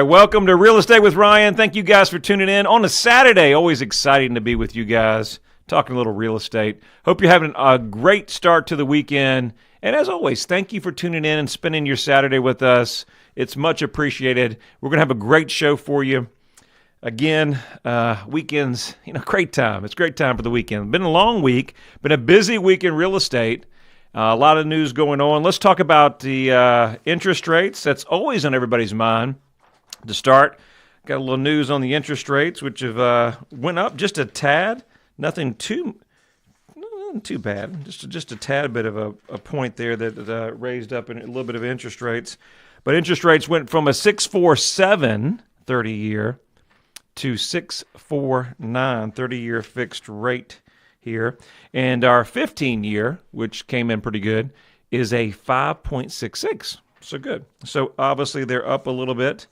right, welcome to Real Estate with Ryan. Thank you guys for tuning in on a Saturday. Always exciting to be with you guys, talking a little real estate. Hope you're having a great start to the weekend. And as always, thank you for tuning in and spending your Saturday with us. It's much appreciated. We're going to have a great show for you. Again, weekends, great time. It's a great time for the weekend. Been a long week, been a busy week in real estate. A lot of news going on. Let's talk about the interest rates. That's always on everybody's mind. To start, got a little news on the interest rates, which have went up just a tad. Nothing too bad. Just a tad bit of a point there that raised up in a little bit of interest rates. But interest rates went from a 6.47 30-year to 6.49 30-year fixed rate here. And our 15-year, which came in pretty good, is a 5.66. So good. So obviously they're up a little bit.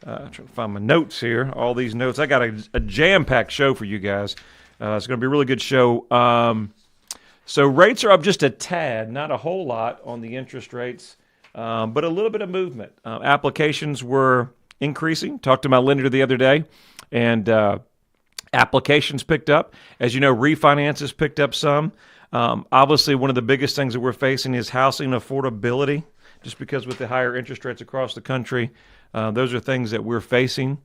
I'm trying to find my notes here. All these notes. I got a jam-packed show for you guys. It's going to be a really good show. So rates are up just a tad, not a whole lot on the interest rates, but a little bit of movement. Applications were increasing. Talked to my lender the other day, and applications picked up. As you know, refinances picked up some. Obviously, one of the biggest things that we're facing is housing affordability, just because with the higher interest rates across the country, those are things that we're facing.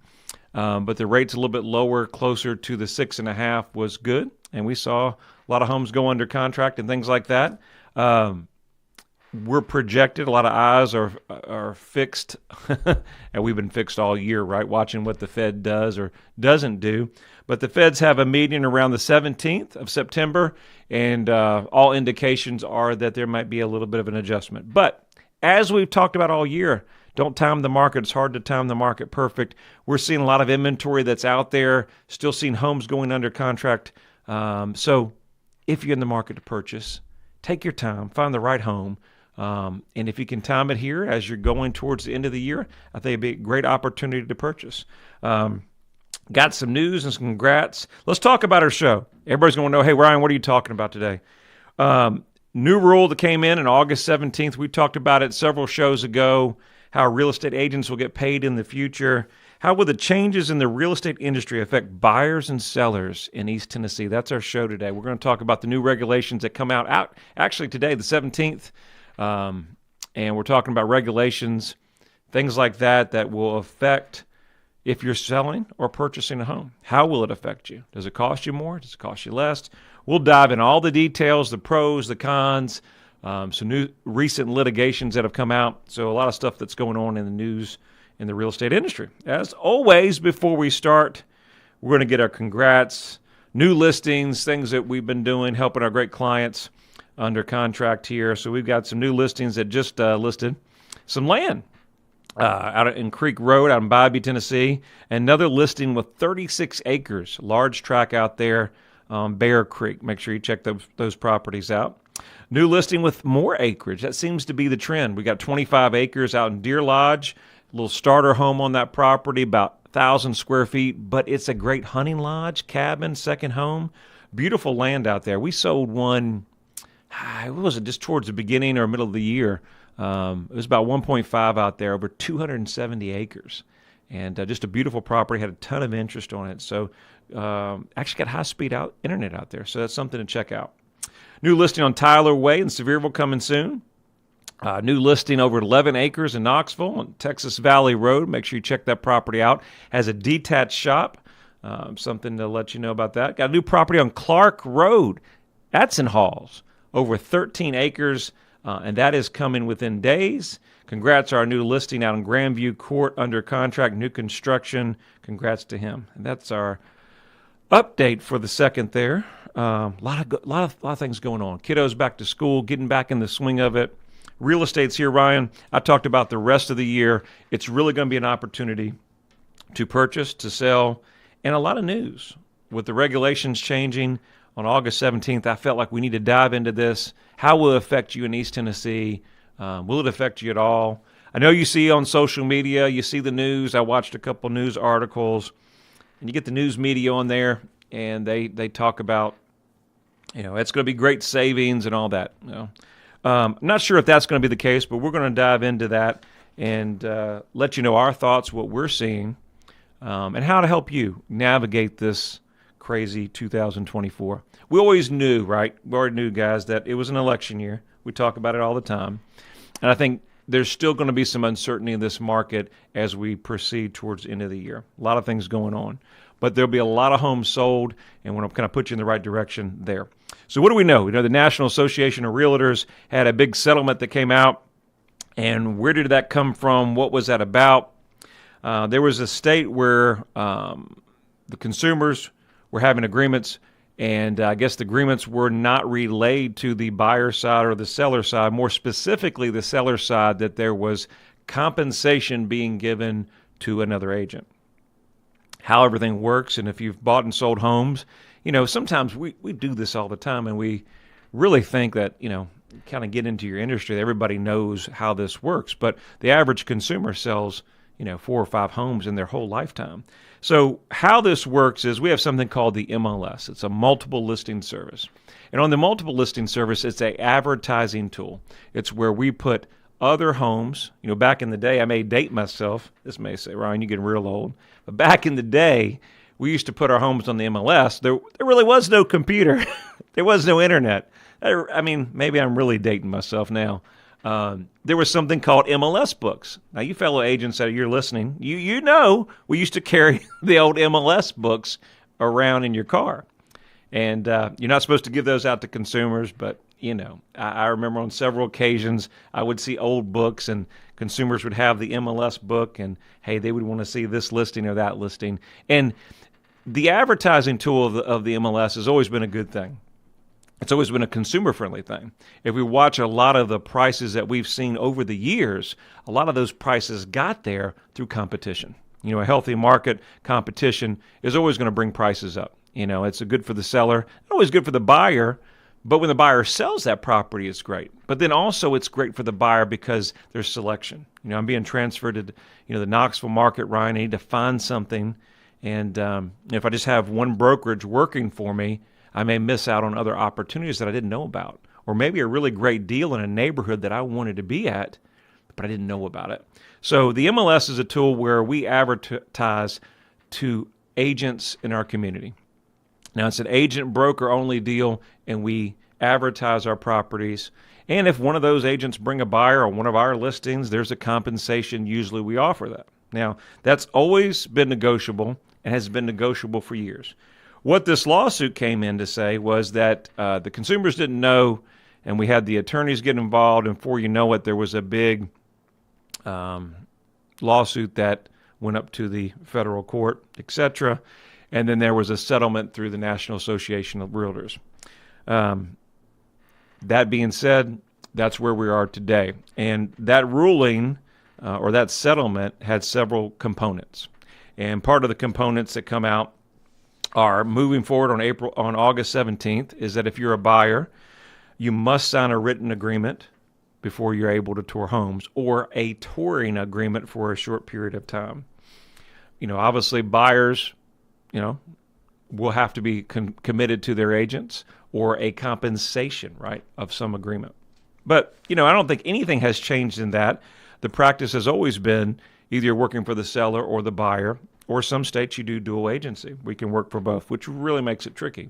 But the rates a little bit lower, closer to the 6.5 was good. And we saw a lot of homes go under contract and things like that. We're projected, a lot of eyes are fixed, and we've been fixed all year, right, watching what the Fed does or doesn't do. But the Feds have a meeting around the 17th of September, and all indications are that there might be a little bit of an adjustment. But as we've talked about all year, don't time the market. It's hard to time the market perfect. We're seeing a lot of inventory that's out there, still seeing homes going under contract. So if you're in the market to purchase, take your time, find the right home. And if you can time it here as you're going towards the end of the year, I think it'd be a great opportunity to purchase. Got some news and some congrats. Let's talk about our show. Everybody's going to know, hey, Ryan, what are you talking about today? New rule that came in August 17th. We talked about it several shows ago, how real estate agents will get paid in the future. How will the changes in the real estate industry affect buyers and sellers in East Tennessee? That's our show today. We're going to talk about the new regulations that come out actually today, the 17th. And we're talking about regulations, things like that will affect if you're selling or purchasing a home. How will it affect you? Does it cost you more? Does it cost you less? We'll dive in all the details, the pros, the cons, some new recent litigations that have come out. So a lot of stuff that's going on in the news in the real estate industry. As always, before we start, we're going to get our congrats, new listings, things that we've been doing, helping our great clients under contract here. So we've got some new listings that just listed. Some land out in Creek Road out in Bybee, Tennessee. Another listing with 36 acres, large tract out there on Bear Creek. Make sure you check those properties out. New listing with more acreage. That seems to be the trend. We got 25 acres out in Deer Lodge, a little starter home on that property, about 1,000 square feet, but it's a great hunting lodge, cabin, second home. Beautiful land out there. We sold one, what was it, just towards the beginning or middle of the year. It was about 1.5 out there, over 270 acres. And just a beautiful property, had a ton of interest on it. So actually got high-speed internet out there, so that's something to check out. New listing on Tyler Way in Sevierville coming soon. New listing over 11 acres in Knoxville on Texas Valley Road. Make sure you check that property out. Has a detached shop. Something to let you know about that. Got a new property on Clark Road. That's in Halls. Over 13 acres, and that is coming within days. Congrats to our new listing out in Grandview Court under contract, new construction. Congrats to him. And that's our update for the second there. A lot of things going on. Kiddos back to school, getting back in the swing of it. Real estate's here, Ryan. I talked about the rest of the year. It's really going to be an opportunity to purchase, to sell, and a lot of news. With the regulations changing on August 17th, I felt like we need to dive into this. How will it affect you in East Tennessee? Will it affect you at all? I know you see on social media, you see the news. I watched a couple news articles, and you get the news media on there, and they talk about, it's going to be great savings and all that. I'm not sure if that's going to be the case, but we're going to dive into that and let you know our thoughts, what we're seeing, and how to help you navigate this crazy 2024. We always knew, right? We already knew, guys, that it was an election year. We talk about it all the time. And I think there's still going to be some uncertainty in this market as we proceed towards the end of the year. A lot of things going on. But there'll be a lot of homes sold, and we're going to kind of put you in the right direction there. So what do we know? We know the National Association of Realtors had a big settlement that came out. And where did that come from? What was that about? There was a state where the consumers were having agreements, and I guess the agreements were not relayed to the buyer side or the seller side, more specifically the seller side, that there was compensation being given to another agent. How everything works, and if you've bought and sold homes, sometimes we do this all the time, and we really think that, kind of get into your industry, everybody knows how this works, but the average consumer sells 4 or 5 homes in their whole lifetime. So how this works is we have something called the MLS. It's a multiple listing service. And on the multiple listing service, it's an advertising tool. It's where we put other homes. Back in the day, I may date myself. This may say, Ryan, you're getting real old. But back in the day, we used to put our homes on the MLS. There really was no computer. There was no internet. I mean, maybe I'm really dating myself now. There was something called MLS books. Now, you fellow agents that you're listening, you know we used to carry the old MLS books around in your car. And you're not supposed to give those out to consumers, but, I remember on several occasions I would see old books and consumers would have the MLS book and, hey, they would want to see this listing or that listing. And the advertising tool of the MLS has always been a good thing. It's always been a consumer-friendly thing. If we watch a lot of the prices that we've seen over the years, a lot of those prices got there through competition. A healthy market competition is always going to bring prices up. It's good for the seller, always good for the buyer, but when the buyer sells that property, it's great. But then also it's great for the buyer because there's selection. I'm being transferred to the Knoxville market, Ryan. I need to find something, and if I just have one brokerage working for me, I may miss out on other opportunities that I didn't know about, or maybe a really great deal in a neighborhood that I wanted to be at, but I didn't know about it. So the MLS is a tool where we advertise to agents in our community. Now, it's an agent-broker only deal, and we advertise our properties. And if one of those agents bring a buyer on one of our listings, there's a compensation. Usually we offer that. Now, that's always been negotiable and has been negotiable for years. What this lawsuit came in to say was that the consumers didn't know, and we had the attorneys get involved, and before you know it, there was a big lawsuit that went up to the federal court, etc., and then there was a settlement through the National Association of Realtors. That being said, that's where we are today. And that ruling or that settlement had several components. And part of the components that come out are moving forward on August 17th is that if you're a buyer, you must sign a written agreement before you're able to tour homes, or a touring agreement for a short period of time. Obviously buyers, will have to be committed to their agents or a compensation, right, of some agreement. But, I don't think anything has changed in that. The practice has always been either you're working for the seller or the buyer, or some states you do dual agency. We can work for both, which really makes it tricky.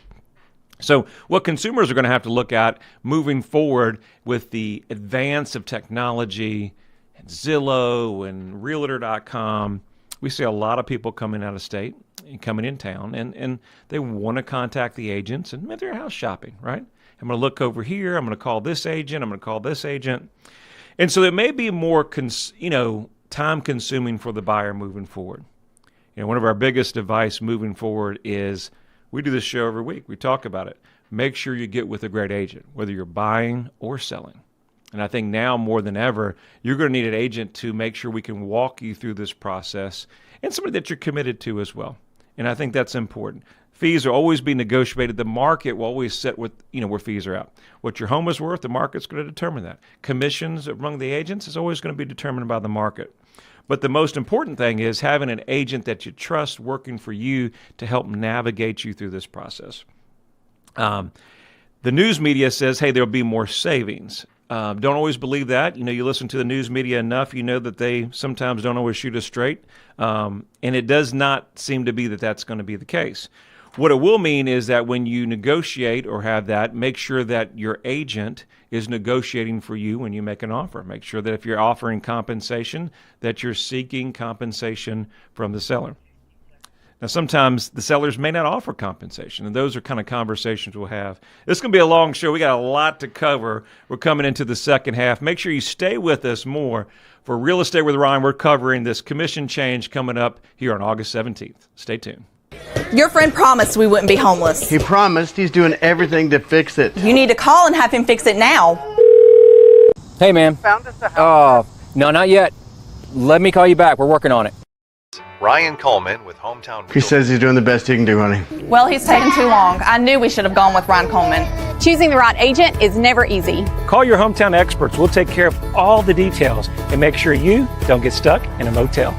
So what consumers are going to have to look at moving forward with the advance of technology and Zillow and Realtor.com, we see a lot of people coming out of state and coming in town, and they want to contact the agents, and maybe they're house shopping, right? I'm going to look over here. I'm going to call this agent. I'm going to call this agent. And so it may be more, time-consuming for the buyer moving forward. One of our biggest advice moving forward is, we do this show every week. We talk about it. Make sure you get with a great agent, whether you're buying or selling. And I think now more than ever, you're going to need an agent to make sure we can walk you through this process, and somebody that you're committed to as well. And I think that's important. Fees will always be negotiated. The market will always set with, where fees are at. What your home is worth, the market's going to determine that. Commissions among the agents is always going to be determined by the market. But the most important thing is having an agent that you trust working for you to help navigate you through this process. The news media says, hey, there'll be more savings. Don't always believe that. You listen to the news media enough, you know that they sometimes don't always shoot us straight. And it does not seem to be that that's going to be the case. What it will mean is that when you negotiate or have that, make sure that your agent is negotiating for you when you make an offer. Make sure that if you're offering compensation, that you're seeking compensation from the seller. Now, sometimes the sellers may not offer compensation, and those are kind of conversations we'll have. This is going to be a long show. We got a lot to cover. We're coming into the second half. Make sure you stay with us more for Real Estate with Ryan. We're covering this commission change coming up here on August 17th. Stay tuned. Your friend promised we wouldn't be homeless. He promised. He's doing everything to fix it. You need to call and have him fix it now. Hey, man. Found us a house. No, not yet. Let me call you back. We're working on it. Ryan Coleman with Hometown Realty. He says he's doing the best he can do, honey. Well, he's taken too long. I knew we should have gone with Ryan Coleman. Choosing the right agent is never easy. Call your hometown experts. We'll take care of all the details and make sure you don't get stuck in a motel.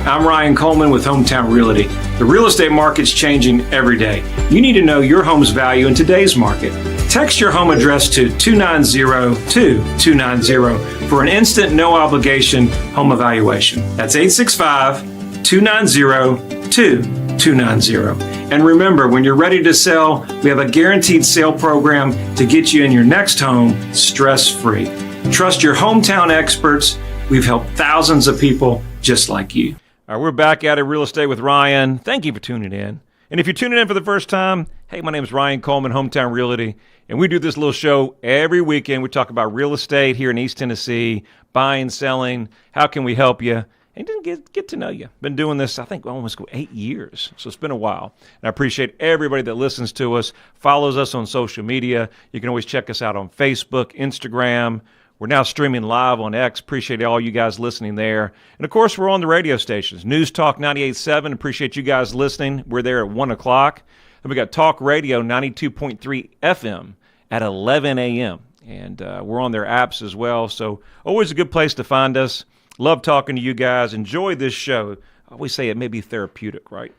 I'm Ryan Coleman with Hometown Realty. The real estate market's changing every day. You need to know your home's value in today's market. Text your home address to 290-2290 for an instant, no obligation home evaluation. That's 865-290-2290. And remember, when you're ready to sell, we have a guaranteed sale program to get you in your next home stress-free. Trust your hometown experts. We've helped thousands of people just like you. All right, we're back at it, Real Estate with Ryan. Thank you for tuning in. And if you're tuning in for the first time, hey, my name is Ryan Coleman, Hometown Realty, and we do this little show every weekend. We talk about real estate here in East Tennessee, buying, selling, how can we help you, and get to know you. Been doing this, I think, almost 8 years, so it's been a while. And I appreciate everybody that listens to us, follows us on social media. You can always check us out on Facebook, Instagram. We're now streaming live on X. Appreciate all you guys listening there. And, of course, we're on the radio stations. News Talk 98.7. Appreciate you guys listening. We're there at 1 o'clock. And we got Talk Radio 92.3 FM at 11 a.m. And we're on their apps as well. So always a good place to find us. Love talking to you guys. Enjoy this show. I always say it may be therapeutic, right?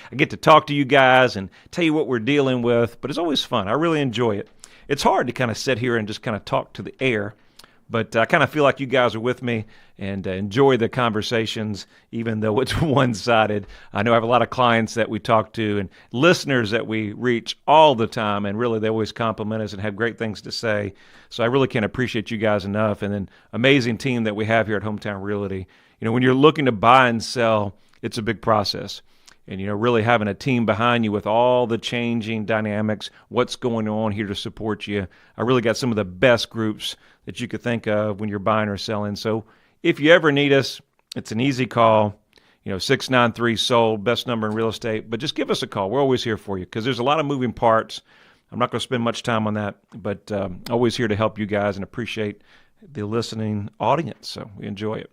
I get to talk to you guys and tell you what we're dealing with. But it's always fun. I really enjoy it. It's hard to kind of sit here and just kind of talk to the air, but I kind of feel like you guys are with me and enjoy the conversations, even though it's one-sided. I know I have a lot of clients that we talk to and listeners that we reach all the time, and really they always compliment us and have great things to say. So I really can't appreciate you guys enough. And then amazing team that we have here at Hometown Realty. When you're looking to buy and sell, it's a big process. And, really having a team behind you with all the changing dynamics, what's going on here to support you. I really got some of the best groups that you could think of when you're buying or selling. So if you ever need us, it's an easy call. 693-SOLD, best number in real estate. But just give us a call. We're always here for you because there's a lot of moving parts. I'm not going to spend much time on that, but always here to help you guys and appreciate the listening audience. So we enjoy it.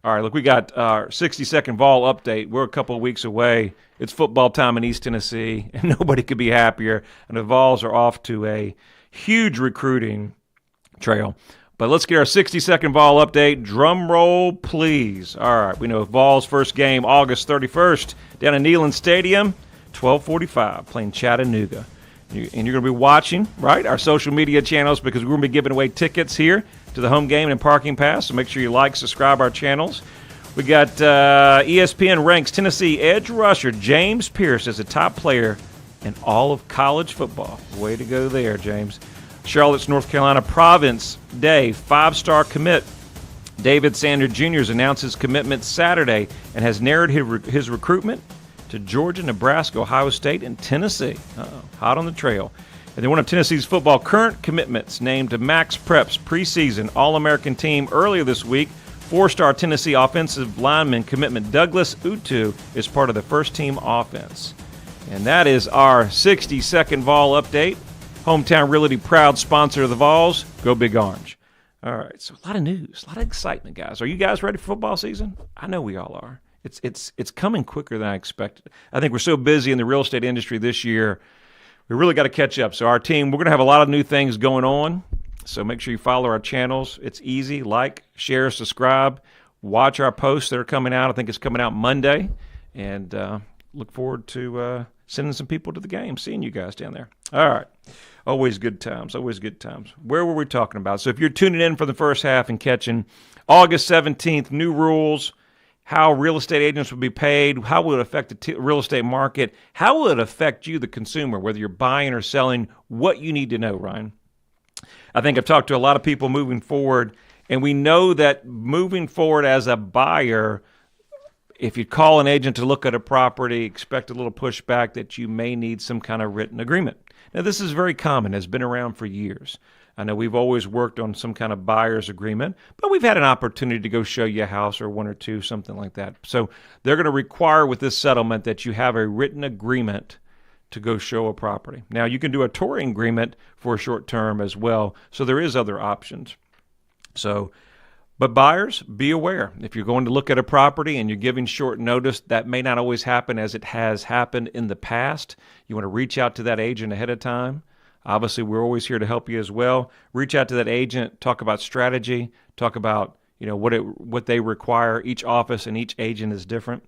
All right, look, we got our 60-second Vol update. We're a couple of weeks away. It's football time in East Tennessee, and nobody could be happier. And the Vols are off to a huge recruiting trail. But let's get our 60-second Vol update. Drum roll, please. All right, we know Vols' first game, August 31st, down at Neyland Stadium, 12:45, playing Chattanooga. And you're going to be watching, right, our social media channels because we're going to be giving away tickets here to the home game and parking pass. So make sure you like, subscribe our channels. We got ESPN ranks Tennessee edge rusher James Pierce as a top player in all of college football. Way to go there, James. Charlotte's North Carolina Province Day 5-star commit David Sanders Jr. has announced his commitment Saturday and has narrowed his recruitment to Georgia, Nebraska, Ohio State, and Tennessee. Hot on the trail. And then one of Tennessee's football current commitments named to Max Prep's preseason All-American team earlier this week. 4-star Tennessee offensive lineman commitment Douglas Utu is part of the first-team offense. And that is our 60-second Vol update. Hometown Realty, proud sponsor of the Vols. Go Big Orange. All right, so a lot of news, a lot of excitement, guys. Are you guys ready for football season? I know we all are. It's coming quicker than I expected. I think we're so busy in the real estate industry this year, we really got to catch up. So our team, we're going to have a lot of new things going on. So make sure you follow our channels. It's easy. Like, share, subscribe. Watch our posts that are coming out. I think it's coming out Monday. And look forward to sending some people to the game, seeing you guys down there. All right. Always good times, always good times. Where were we talking about? So if you're tuning in for the first half and catching August 17th, new rules, how real estate agents will be paid, how will it affect the real estate market, how will it affect you, the consumer, whether you're buying or selling, what you need to know, Ryan. I think I've talked to a lot of people moving forward, and we know that moving forward as a buyer, if you call an agent to look at a property, expect a little pushback that you may need some kind of written agreement. Now, this is very common, has been around for years. I know we've always worked on some kind of buyer's agreement, but we've had an opportunity to go show you a house or one or two, something like that. So they're going to require with this settlement that you have a written agreement to go show a property. Now, you can do a touring agreement for a short term as well, so there is other options. So, but buyers, be aware. If you're going to look at a property and you're giving short notice, that may not always happen as it has happened in the past. You want to reach out to that agent ahead of time. Obviously, we're always here to help you as well. Reach out to that agent, talk about strategy, talk about what they require. Each office and each agent is different.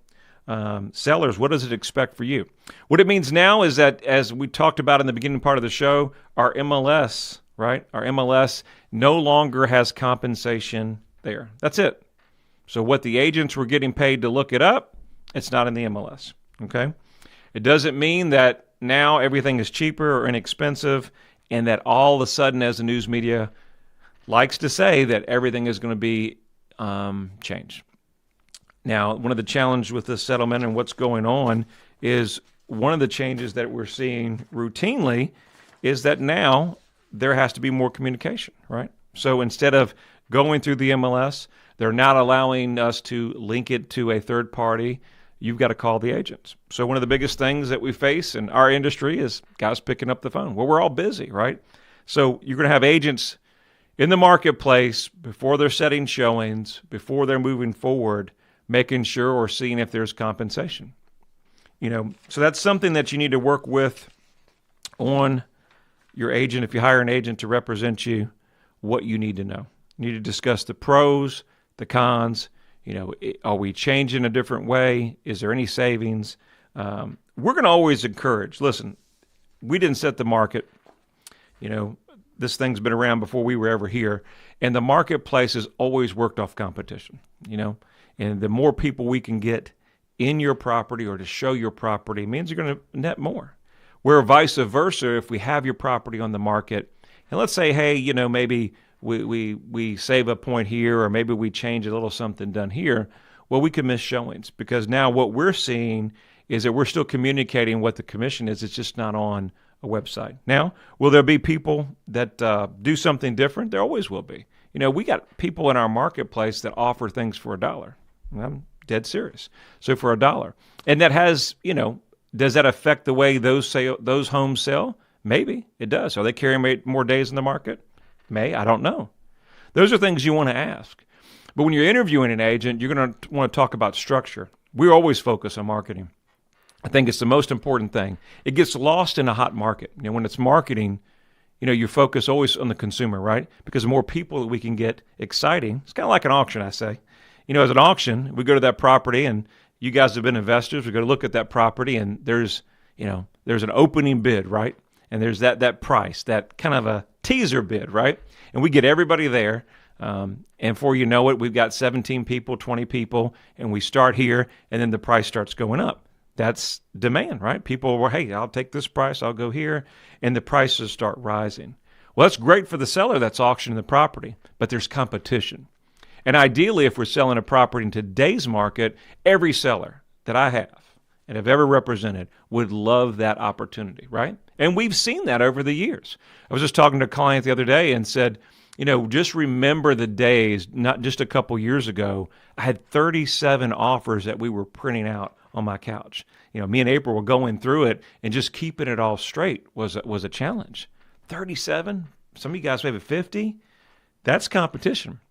Sellers, what does it expect for you? What it means now is that, as we talked about in the beginning part of the show, our MLS, right? Our MLS no longer has compensation there. That's it. So what the agents were getting paid to look it up, it's not in the MLS, okay? It doesn't mean that now everything is cheaper or inexpensive and that all of a sudden, as the news media likes to say, that everything is going to be changed. Now, one of the challenges with this settlement and what's going on is one of the changes that we're seeing routinely is that now there has to be more communication, right? So instead of going through the MLS, they're not allowing us to link it to a third party. You've got to call the agents. So one of the biggest things that we face in our industry is guys picking up the phone. Well, we're all busy, right? So you're going to have agents in the marketplace before they're setting showings, before they're moving forward, making sure or seeing if there's compensation. So that's something that you need to work with on your agent. If you hire an agent to represent you, what you need to know. You need to discuss the pros, the cons. Are we changing a different way? Is there any savings? We're going to always encourage. Listen, we didn't set the market. This thing's been around before we were ever here. And the marketplace has always worked off competition, And the more people we can get in your property or to show your property means you're going to net more. Where vice versa, if we have your property on the market, and let's say, hey, maybe we save a point here, or maybe we change a little something done here, well, we could miss showings because now what we're seeing is that we're still communicating what the commission is. It's just not on a website. Now, will there be people that do something different? There always will be. We got people in our marketplace that offer things for $1. I'm dead serious. So for $1. And that has, does that affect the way those homes sell? Maybe it does. Are they carrying more days in the market? I don't know. Those are things you want to ask. But when you're interviewing an agent, you're going to want to talk about structure. We always focus on marketing. I think it's the most important thing. It gets lost in a hot market. When it's marketing, you focus always on the consumer, right? Because the more people that we can get exciting, it's kind of like an auction, I say. As an auction, we go to that property, and you guys have been investors. We go to look at that property, and there's an opening bid, right? And there's that price, that kind of a teaser bid, right? And we get everybody there. And before you know it, we've got 17 people, 20 people, and we start here, and then the price starts going up. That's demand, right? People were, hey, I'll take this price, I'll go here, and the prices start rising. Well, that's great for the seller that's auctioning the property, but there's competition. And ideally, if we're selling a property in today's market, every seller that I have and have ever represented would love that opportunity, right? And we've seen that over the years. I was just talking to a client the other day and said, just remember the days, not just a couple years ago, I had 37 offers that we were printing out on my couch. Me and April were going through it, and just keeping it all straight was a challenge. 37? Some of you guys maybe 50? That's competition.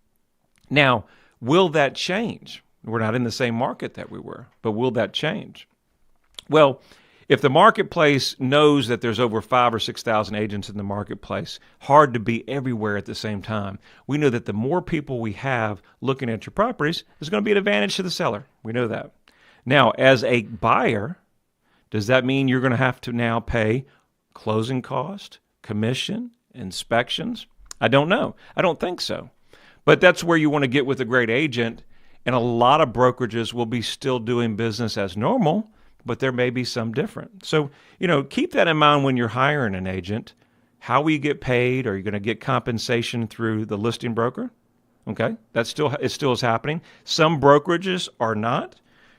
Now, will that change? We're not in the same market that we were, but will that change? Well, if the marketplace knows that there's over 5,000 or 6,000 agents in the marketplace, hard to be everywhere at the same time, we know that the more people we have looking at your properties is going to be an advantage to the seller. We know that. Now, as a buyer, Does that mean you're going to have to now pay closing cost, commission, inspections? I don't know. I don't think so. But that's where you want to get with a great agent, and a lot of brokerages will be still doing business as normal, but there may be some different. So, keep that in mind when you're hiring an agent. How will you get paid? Are you going to get compensation through the listing broker? Okay, it still is happening. Some brokerages are not.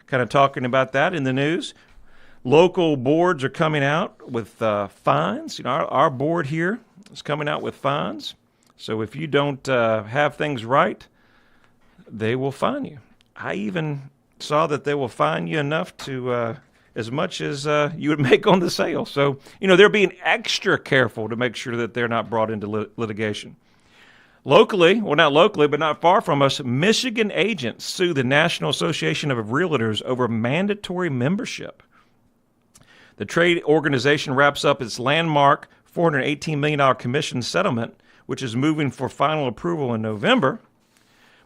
Kind of talking about that in the news. Local boards are coming out with fines. Our board here is coming out with fines. So if you don't have things right, they will fine you. I even saw that they will fine you enough to as much as you would make on the sale. So, they're being extra careful to make sure that they're not brought into litigation. Locally, well, not locally, but not far from us, Michigan agents sue the National Association of Realtors over mandatory membership. The trade organization wraps up its landmark $418 million commission settlement, which is moving for final approval in November.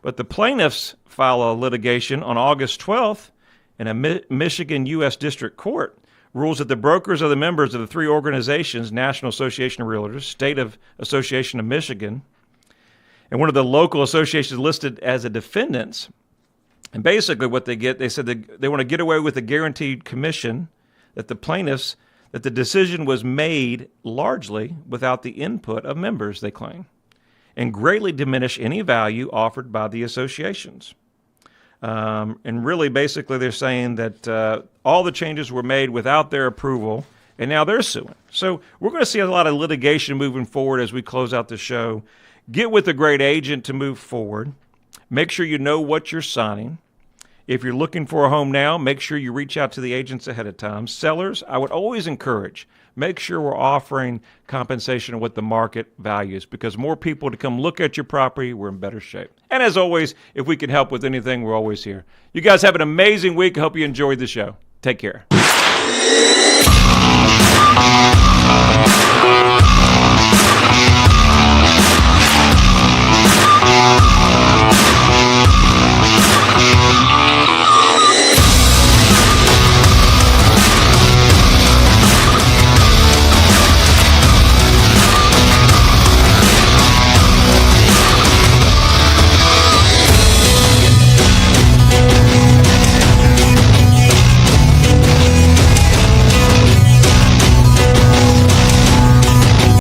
But the plaintiffs file a litigation on August 12th in a Michigan U.S. District Court, rules that the brokers are the members of the three organizations, National Association of Realtors, State Association of Michigan, and one of the local associations listed as a defendants. And basically what they said they want to get away with a guaranteed commission, that the plaintiffs, that the decision was made largely without the input of members, they claim, and greatly diminish any value offered by the associations. And really, basically, they're saying that all the changes were made without their approval, and now they're suing. So we're going to see a lot of litigation moving forward as we close out the show. Get with a great agent to move forward. Make sure you know what you're signing. If you're looking for a home now, make sure you reach out to the agents ahead of time. Sellers, I would always encourage, make sure we're offering compensation of what the market values, because more people to come look at your property, we're in better shape. And as always, if we can help with anything, we're always here. You guys have an amazing week. I hope you enjoyed the show. Take care.